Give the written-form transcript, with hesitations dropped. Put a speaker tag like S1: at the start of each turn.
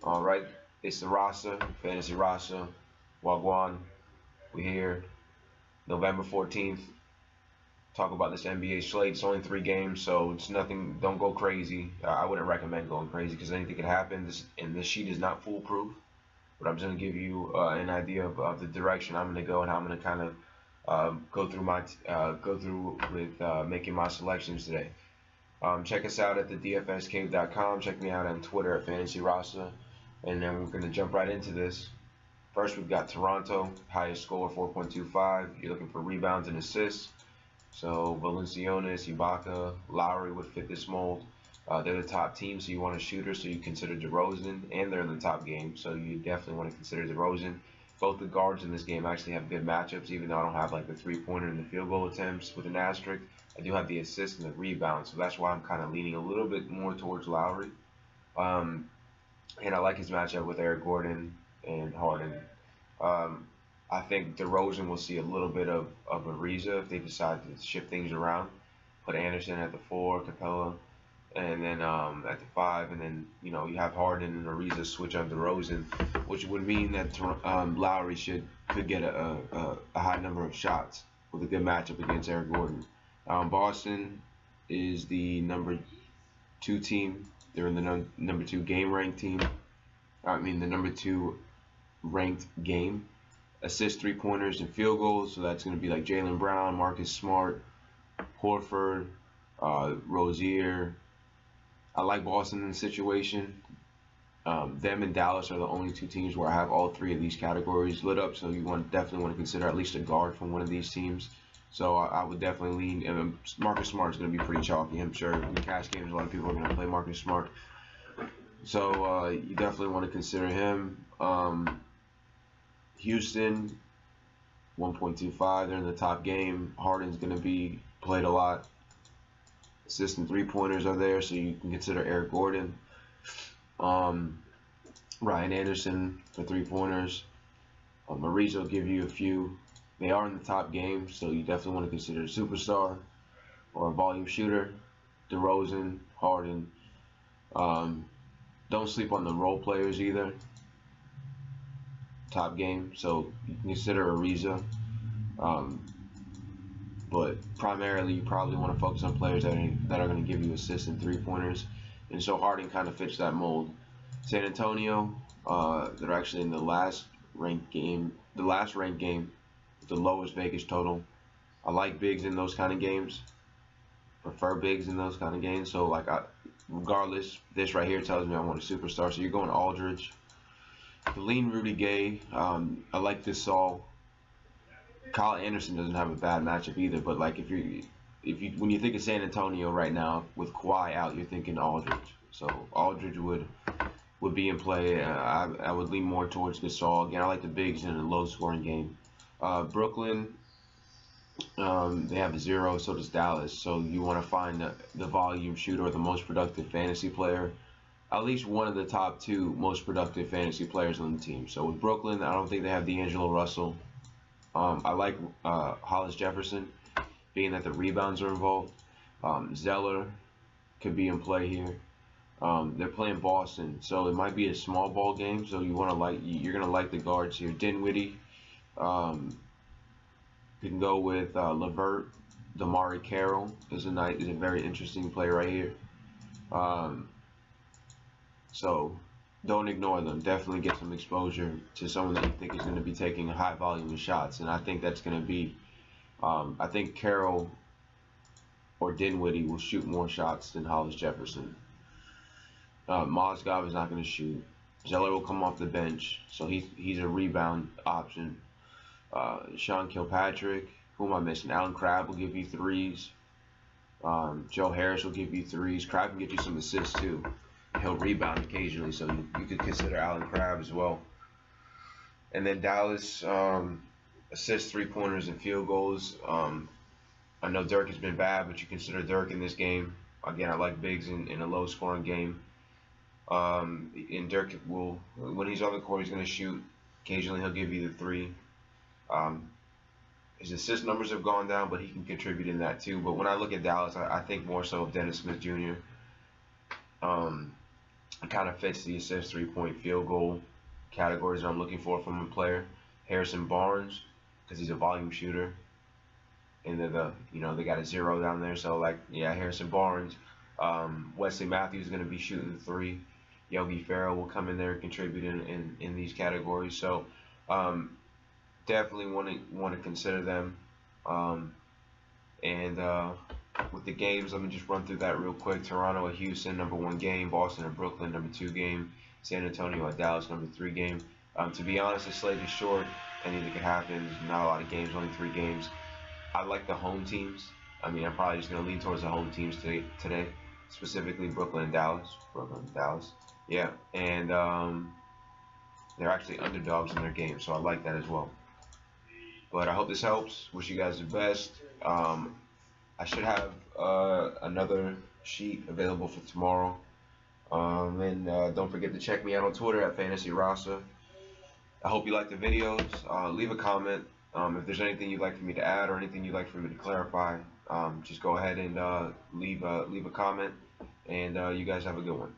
S1: All right, it's the Rasta, Fantasy Rasta, Wagwan. We here, November 14th. Talk about this NBA slate. It's only 3 games, so it's nothing. Don't go crazy. I wouldn't recommend going crazy because anything could happen. This sheet is not foolproof, but I'm just gonna give you an idea of the direction I'm gonna go and how I'm gonna kind of go through with making my selections today. Check us out at the DFScave.com. Check me out on Twitter at FantasyRasta. And then we're going to jump right into this. First, we've got Toronto, highest score 4.25. You're looking for rebounds and assists. So Valanciunas, Ibaka, Lowry would fit this mold. They're the top team, so you want a shooter, so you consider DeRozan, and they're in the top game, so you definitely want to consider DeRozan. Both the guards in this game actually have good matchups, even though I don't have like the three-pointer and the field goal attempts with an asterisk. I do have the assist and the rebound, so that's why I'm kind of leaning a little bit more towards Lowry. Um, and I like his matchup with Eric Gordon and Harden. Um, I think DeRozan will see a little bit of Ariza if they decide to shift things around. Put Anderson at the 4, Capella, and then at the 5, and then you have Harden and Ariza switch on DeRozan, which would mean that Lowry could get a high number of shots with a good matchup against Eric Gordon. Boston is the number 2 team. They're in the number 2 game ranked team. I mean the number 2 ranked game. Assist, 3-pointers, and field goals. So that's going to be like Jaylen Brown, Marcus Smart, Horford, Rozier. I like Boston in the situation. Them and Dallas are the only 2 teams where I have all 3 of these categories lit up. So you definitely want to consider at least a guard from one of these teams. So I would definitely lean. And Marcus Smart is going to be pretty chalky, I'm sure. In cash games, a lot of people are going to play Marcus Smart. So you definitely want to consider him. Houston, 1.25. They're in the top game. Harden's going to be played a lot. Assists and 3-pointers are there, so you can consider Eric Gordon. Ryan Anderson for 3-pointers. Ariza will give you a few. They are in the top game, so you definitely want to consider a superstar or a volume shooter. DeRozan, Harden. Don't sleep on the role players either. Top game, so you can consider Ariza. But primarily, you probably want to focus on players that are going to give you assists and 3-pointers. And so Harden kind of fits that mold. San Antonio, they're actually in the last ranked game with the lowest Vegas total. I like bigs in those kind of games. Prefer bigs in those kind of games. So regardless, this right here tells me I want a superstar. So you're going Aldridge. The lean Rudy Gay. I like this all. Kyle Anderson doesn't have a bad matchup either, but like when you think of San Antonio right now with Kawhi out, you're thinking Aldridge. So Aldridge would be in play. I would lean more towards Gasol. Again, I like the bigs in a low-scoring game. Brooklyn, they have a 0, so does Dallas. So you want to find the volume shooter or the most productive fantasy player. At least one of the top 2 most productive fantasy players on the team. So with Brooklyn, I don't think they have D'Angelo Russell. I like Hollis Jefferson, being that the rebounds are involved. Zeller could be in play here. They're playing Boston, so it might be a small ball game. So you're gonna like the guards here. Dinwiddie. You can go with Levert. Damari Carroll is a very interesting play right here. So don't ignore them. Definitely get some exposure to someone that you think is going to be taking a high volume of shots. And I think that's going to be, I think Carroll or Dinwiddie will shoot more shots than Hollis Jefferson. Mozgov is not going to shoot. Zeller will come off the bench, so he's a rebound option. Sean Kilpatrick, who am I missing? Alan Crabb will give you 3s. Joe Harris will give you 3s. Crabb can get you some assists too. He'll rebound occasionally, so you could consider Alan Crabb as well. And then Dallas, assists, 3-pointers, and field goals. I know Dirk has been bad, but you consider Dirk in this game. Again, I like bigs in a low-scoring game. And Dirk will, when he's on the court, he's going to shoot. Occasionally, he'll give you the 3. His assist numbers have gone down, but he can contribute in that too. But when I look at Dallas, I think more so of Dennis Smith Jr. It kind of fits the assist, 3-point, field goal categories that I'm looking for from a player. Harrison Barnes, because he's a volume shooter, and they got a 0 down there. So like, yeah, Harrison Barnes. Wesley Matthews is going to be shooting the 3. Yogi Ferrell will come in there and contribute in these categories. So definitely want to consider them. And with the games, let me just run through that real quick. Toronto at Houston, #1 game. Boston at Brooklyn, #2 game. San Antonio at Dallas, #3 game. To be honest, the slate is short. Anything can happen. There's not a lot of games, only 3 games. I like the home teams. I mean, I'm probably just going to lean towards the home teams today, specifically Brooklyn and Dallas. Yeah, and they're actually underdogs in their game, so I like that as well. But I hope this helps. Wish you guys the best. I should have another sheet available for tomorrow. And don't forget to check me out on Twitter at FantasyRasta. I hope you like the videos. Leave a comment. If there's anything you'd like for me to add or anything you'd like for me to clarify, just go ahead and leave a comment. And you guys have a good one.